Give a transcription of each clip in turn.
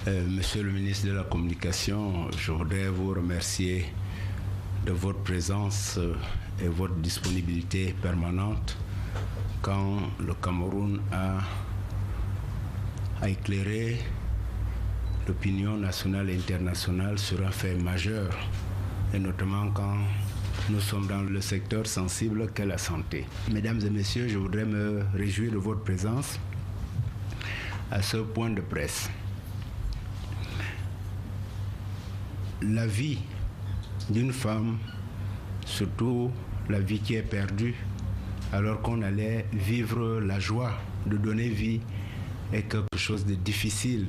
Monsieur le ministre de la Communication, je voudrais vous remercier de votre présence et votre disponibilité permanente quand le Cameroun a éclairé l'opinion nationale et internationale sur un fait majeur, et notamment quand nous sommes dans le secteur sensible qu'est la santé. Mesdames et messieurs, je voudrais me réjouir de votre présence à ce point de presse. La vie d'une femme, surtout la vie qui est perdue, alors qu'on allait vivre la joie de donner vie, est quelque chose de difficile.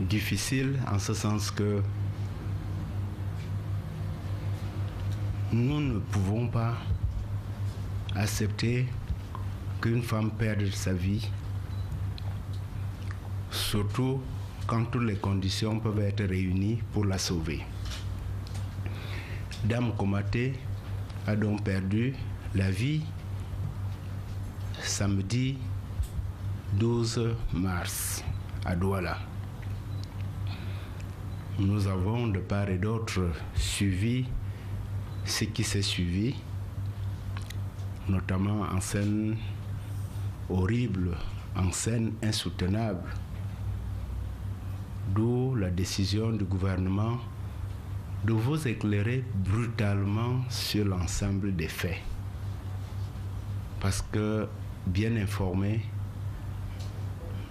Difficile en ce sens que nous ne pouvons pas accepter qu'une femme perde sa vie, surtout quand toutes les conditions peuvent être réunies pour la sauver. Dame Komaté a donc perdu la vie samedi 12 mars à Douala. Nous avons de part et d'autre suivi ce qui s'est suivi, notamment en scène horrible, en scène insoutenable, d'où la décision du gouvernement de vous éclairer brutalement sur l'ensemble des faits. Parce que, bien informés,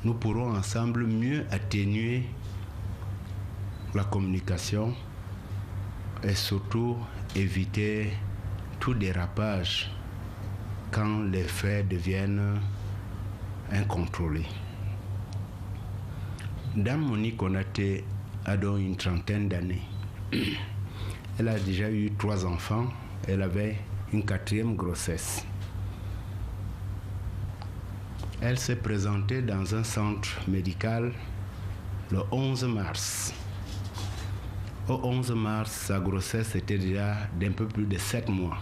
nous pourrons ensemble mieux atténuer la communication et surtout éviter tout dérapage quand les faits deviennent incontrôlés. Dame Monique Konaté a donc une trentaine d'années. Elle a déjà eu 3 enfants. Elle avait une 4e grossesse. Elle s'est présentée dans un centre médical le 11 mars. Au 11 mars, sa grossesse était déjà d'un peu plus de 7 mois.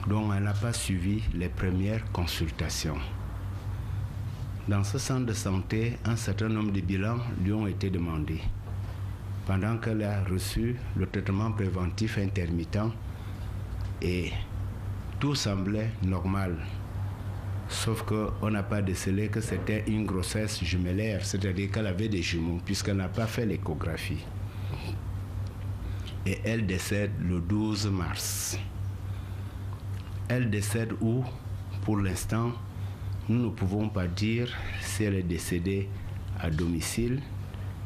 Donc elle n'a pas suivi les premières consultations. Dans ce centre de santé, un certain nombre de bilans lui ont été demandés. Pendant qu'elle a reçu le traitement préventif intermittent, et tout semblait normal. Sauf qu'on n'a pas décelé que c'était une grossesse jumellaire, c'est-à-dire qu'elle avait des jumeaux, puisqu'elle n'a pas fait l'échographie. Et elle décède le 12 mars. Elle décède où? Pour l'instant, nous ne pouvons pas dire si elle est décédée à domicile,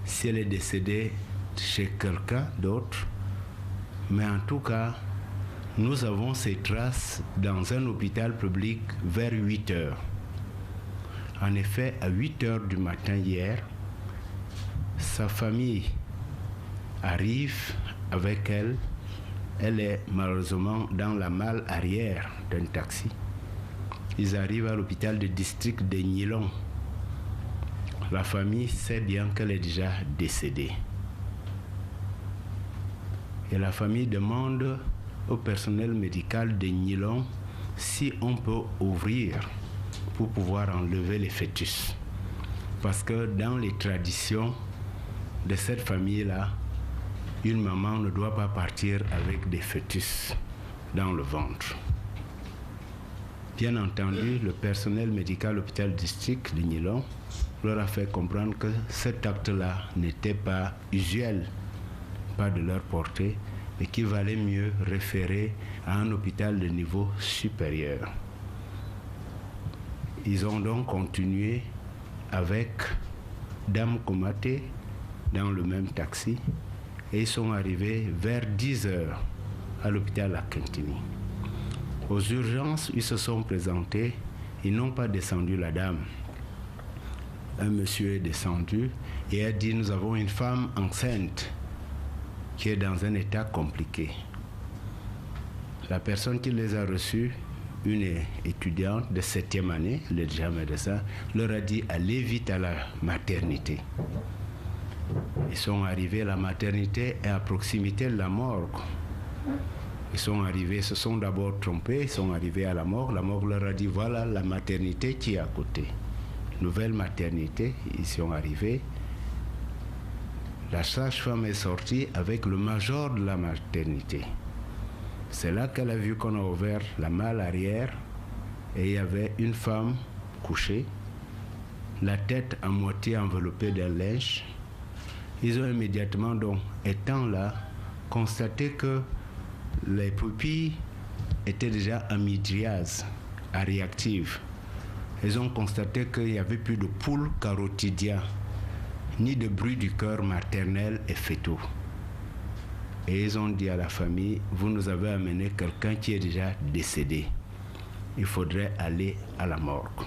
si elle est décédée chez quelqu'un d'autre, mais en tout cas, nous avons ces traces dans un hôpital public vers 8 heures. En effet, à 8 heures du matin hier, sa famille arrive avec elle. Elle est malheureusement dans la malle arrière d'un taxi. Ils arrivent à l'hôpital de district de Nilon. La famille sait bien qu'elle est déjà décédée. Et la famille demande au personnel médical de Nilon si on peut ouvrir pour pouvoir enlever les fœtus. Parce que dans les traditions de cette famille-là, une maman ne doit pas partir avec des fœtus dans le ventre. Bien entendu, le personnel médical de l'hôpital district de Nilon leur a fait comprendre que cet acte-là n'était pas usuel, pas de leur portée, et qu'il valait mieux référer à un hôpital de niveau supérieur. Ils ont donc continué avec Dame Komaté dans le même taxi et ils sont arrivés vers 10 heures à l'hôpital à Kintini. Aux urgences, ils se sont présentés, ils n'ont pas descendu la dame. Un monsieur est descendu et a dit: nous avons une femme enceinte qui est dans un état compliqué. La personne qui les a reçus, une étudiante de 7e année, elle est déjà médecin, leur a dit: allez vite à la maternité. Ils sont arrivés, la maternité est à proximité de la morgue. Ils sont arrivés, se sont d'abord trompés, ils sont arrivés à la morgue leur a dit: voilà la maternité qui est à côté. nouvelle maternité, ils sont arrivés. La sage-femme est sortie avec le major de la maternité. C'est là qu'elle a vu qu'on a ouvert la malle arrière et il y avait une femme couchée, la tête à moitié enveloppée d'un linge. Ils ont immédiatement, donc, étant là, constaté que les pupilles étaient déjà amydriases, réactives. Ils ont constaté qu'il n'y avait plus de pouls carotidiens, ni de bruit du cœur maternel et fœtaux. Et ils ont dit à la famille, vous nous avez amené quelqu'un qui est déjà décédé. Il faudrait aller à la morgue.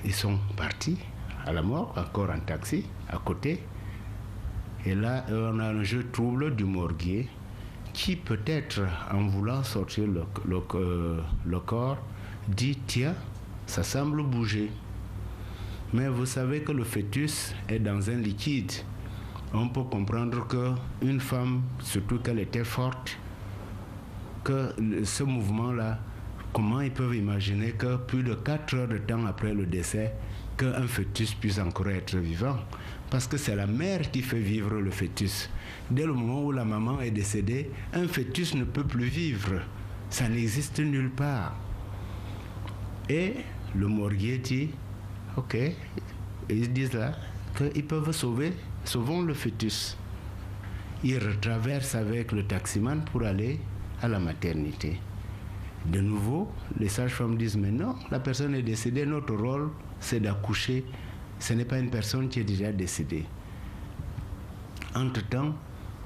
Ils sont partis à la morgue, encore en taxi, à côté. Et là, on a un jeu trouble du morguier qui peut-être, en voulant sortir le corps, dit, tiens, ça semble bouger. Mais vous savez que le fœtus est dans un liquide. On peut comprendre qu'une femme, surtout qu'elle était forte, que ce mouvement-là, comment ils peuvent imaginer que plus de 4 heures de temps après le décès, qu'un fœtus puisse encore être vivant? Parce que c'est la mère qui fait vivre le fœtus. Dès le moment où la maman est décédée, un fœtus ne peut plus vivre. Ça n'existe nulle part. Et le morguier dit, ok, ils disent là qu'ils peuvent sauvons le fœtus. Ils retraversent avec le taximan pour aller à la maternité. De nouveau, les sages-femmes disent, mais non, la personne est décédée, notre rôle, c'est d'accoucher. Ce n'est pas une personne qui est déjà décédée. Entre-temps,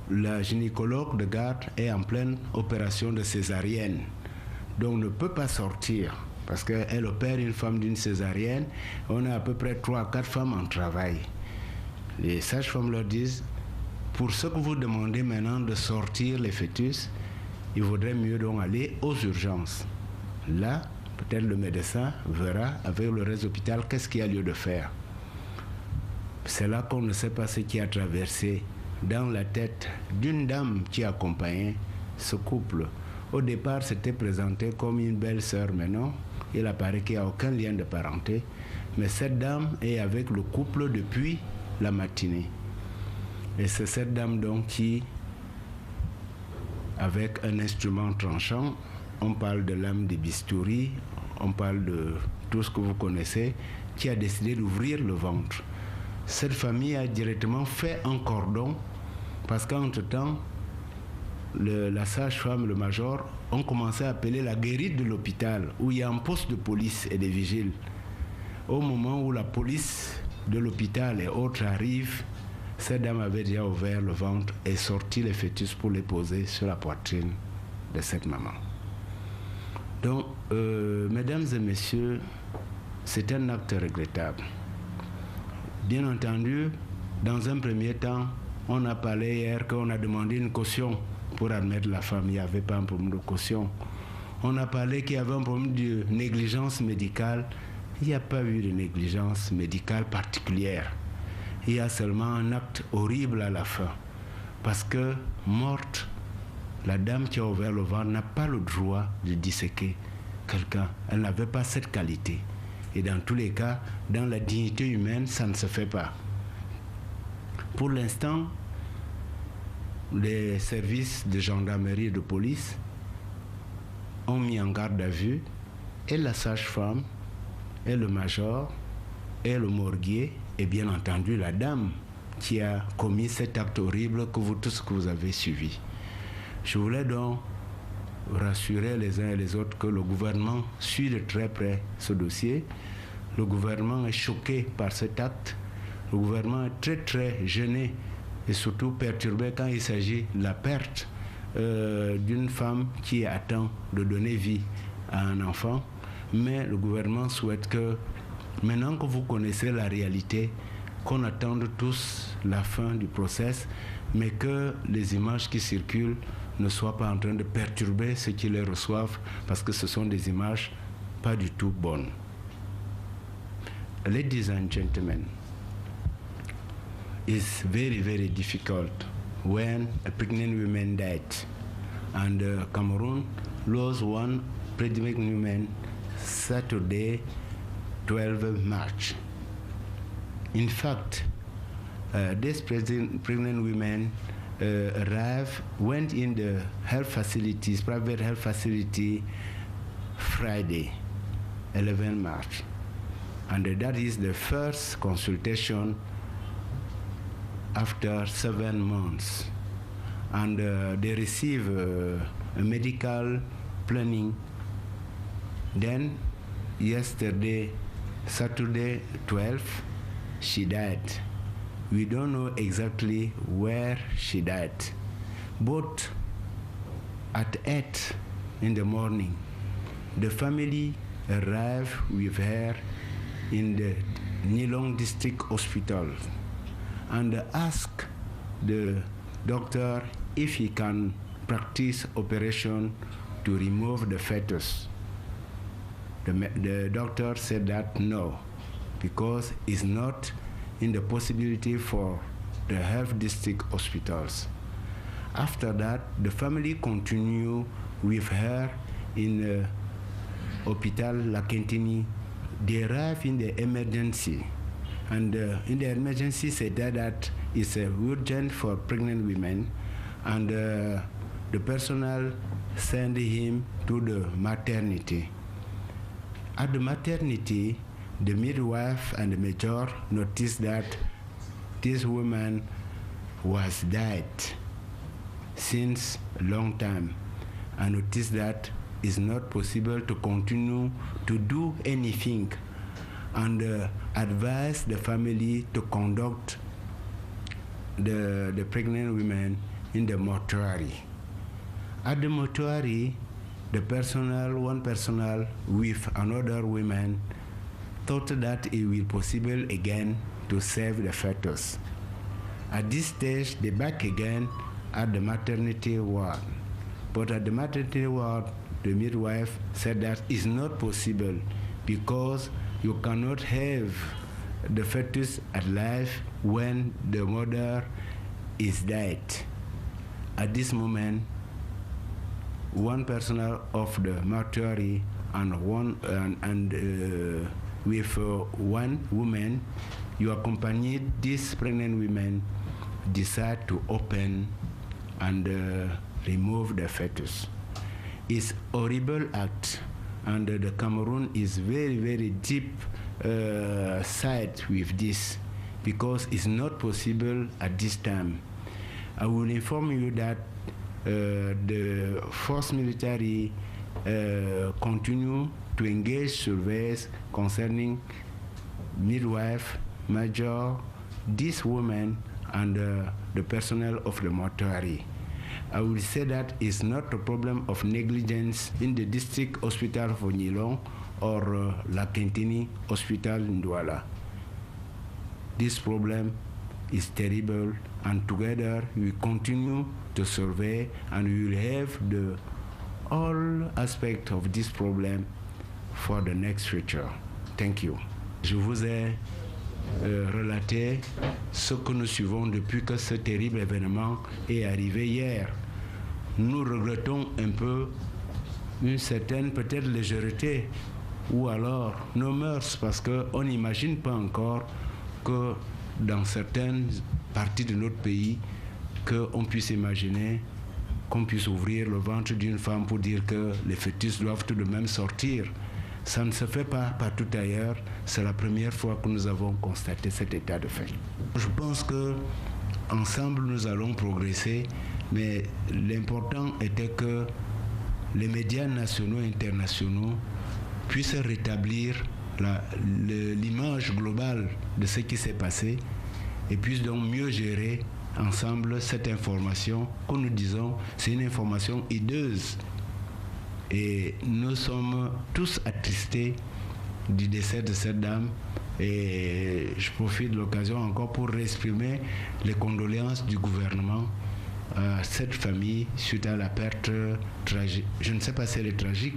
la gynécologue de garde est en pleine opération de césarienne. Donc ne peut pas sortir parce qu'elle opère une femme d'une césarienne. On a à peu près 3 à 4 femmes en travail. Les sages-femmes leur disent, pour ce que vous demandez maintenant de sortir les fœtus, il vaudrait mieux donc aller aux urgences. Là, peut-être le médecin verra avec le reste de l'hôpital qu'est-ce qu'il y a lieu de faire. C'est là qu'on ne sait pas ce qui a traversé dans la tête d'une dame qui accompagnait ce couple. Au départ, c'était présenté comme une belle-sœur, mais non, il apparaît qu'il n'y a aucun lien de parenté. Mais cette dame est avec le couple depuis la matinée. Et c'est cette dame donc qui, avec un instrument tranchant, on parle de lame de bistouri, on parle de tout ce que vous connaissez, qui a décidé d'ouvrir le ventre. Cette famille a directement fait un cordon parce qu'entre-temps, la sage-femme, le major, ont commencé à appeler la guérite de l'hôpital où il y a un poste de police et des vigiles. Au moment où la police de l'hôpital et autres arrivent, cette dame avait déjà ouvert le ventre et sorti les fœtus pour les poser sur la poitrine de cette maman. Donc, mesdames et messieurs, c'est un acte regrettable. Bien entendu, dans un premier temps, on a parlé hier qu'on a demandé une caution pour admettre la femme. Il n'y avait pas un problème de caution. On a parlé qu'il y avait un problème de négligence médicale. Il n'y a pas eu de négligence médicale particulière. Il y a seulement un acte horrible à la fin. Parce que, morte, la dame qui a ouvert le ventre n'a pas le droit de disséquer quelqu'un. Elle n'avait pas cette qualité. Et dans tous les cas, dans la dignité humaine, ça ne se fait pas. Pour l'instant, les services de gendarmerie et de police ont mis en garde à vue et la sage-femme, et le major, et le morguier, et bien entendu la dame qui a commis cet acte horrible que vous tous que vous avez suivi. Je voulais donc rassurer les uns et les autres que le gouvernement suit de très près ce dossier. Le gouvernement est choqué par cet acte. Le gouvernement est très très gêné et surtout perturbé quand il s'agit de la perte d'une femme qui attend de donner vie à un enfant. Mais le gouvernement souhaite que, maintenant que vous connaissez la réalité, qu'on attende tous la fin du process, mais que les images qui circulent ne soient pas en train de perturber ceux qui les reçoivent, parce que ce sont des images pas du tout bonnes. Ladies and gentlemen, it's very, very difficult when a pregnant woman died. And Cameroon lost one pregnant woman Saturday 12 March. In fact, these pregnant women went in the health facilities, private health facility, Friday, 11 March. And that is the first consultation after 7 months. And they receive a medical planning. Then yesterday, Saturday 12, she died. We don't know exactly where she died. But at 8 in the morning, the family arrived with her in the Nilong District Hospital and asked the doctor if he can practice operation to remove the fetus. The doctor said that no, because it's not in the possibility for the health district hospitals. After that, the family continued with her in Hôpital La Quintini. They arrived in the emergency, and in the emergency said that it's urgent for pregnant women, and the personnel sent him to the maternity. At the maternity, the midwife and the major noticed that this woman was dead since a long time, and noticed that it's not possible to continue to do anything, and advised the family to conduct the pregnant women in the mortuary. At the mortuary, one personnel with another woman thought that it will possible again to save the fetus. At this stage, they back again at the maternity ward. But at the maternity ward, the midwife said that it's not possible because you cannot have the fetus alive when the mother is dead. At this moment, one personnel of the mortuary and with one woman, you accompanied these pregnant women, decide to open and remove the fetus. It's a horrible act, and the Cameroon is very, very deep side with this, because it's not possible at this time. I will inform you that the force military continue to engage surveys concerning midwife, major, this woman, and the personnel of the mortuary. I will say that it's not a problem of negligence in the district hospital for Nilong or La Quintini hospital in Douala. This problem is terrible, and together we continue to survey, and we will have all aspects of this problem for the next future. Thank you. Je vous ai relaté ce que nous suivons depuis que ce terrible événement est arrivé hier. Nous regrettons un peu une certaine peut-être légèreté ou alors nos mœurs, parce qu'on n'imagine pas encore que dans certaines parties de notre pays qu'on puisse imaginer qu'on puisse ouvrir le ventre d'une femme pour dire que les fœtus doivent tout de même sortir. Ça ne se fait pas partout ailleurs. C'est la première fois que nous avons constaté cet état de fait. Je pense que ensemble nous allons progresser, mais l'important était que les médias nationaux et internationaux puissent rétablir l'image globale de ce qui s'est passé et puissent donc mieux gérer ensemble cette information que nous disons c'est une information hideuse. Et nous sommes tous attristés du décès de cette dame, et je profite de l'occasion encore pour exprimer les condoléances du gouvernement à cette famille suite à la perte tragique, je ne sais pas si elle est tragique,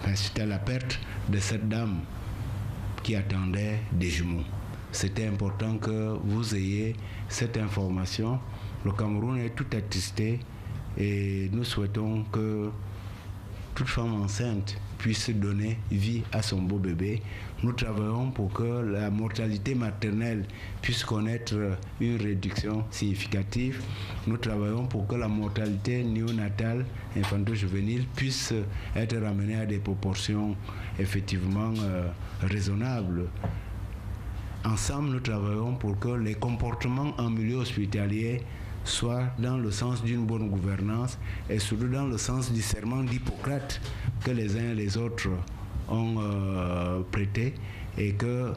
mais suite à la perte de cette dame qui attendait des jumeaux. C'était important que vous ayez cette information. Le Cameroun est tout attristé et nous souhaitons que toute femme enceinte puisse donner vie à son beau bébé. Nous travaillons pour que la mortalité maternelle puisse connaître une réduction significative. Nous travaillons pour que la mortalité néonatale, infanto-juvénile, puisse être ramenée à des proportions effectivement raisonnables. Ensemble, nous travaillons pour que les comportements en milieu hospitalier soient dans le sens d'une bonne gouvernance et surtout dans le sens du serment d'Hippocrate que les uns et les autres ont prêté, et que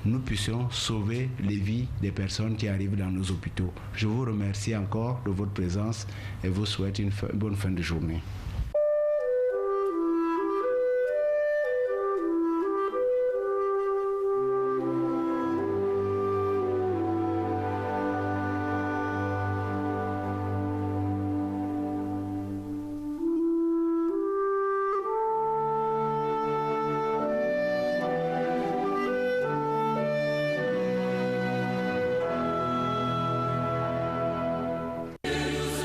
nous puissions sauver les vies des personnes qui arrivent dans nos hôpitaux. Je vous remercie encore de votre présence et vous souhaite une bonne fin de journée.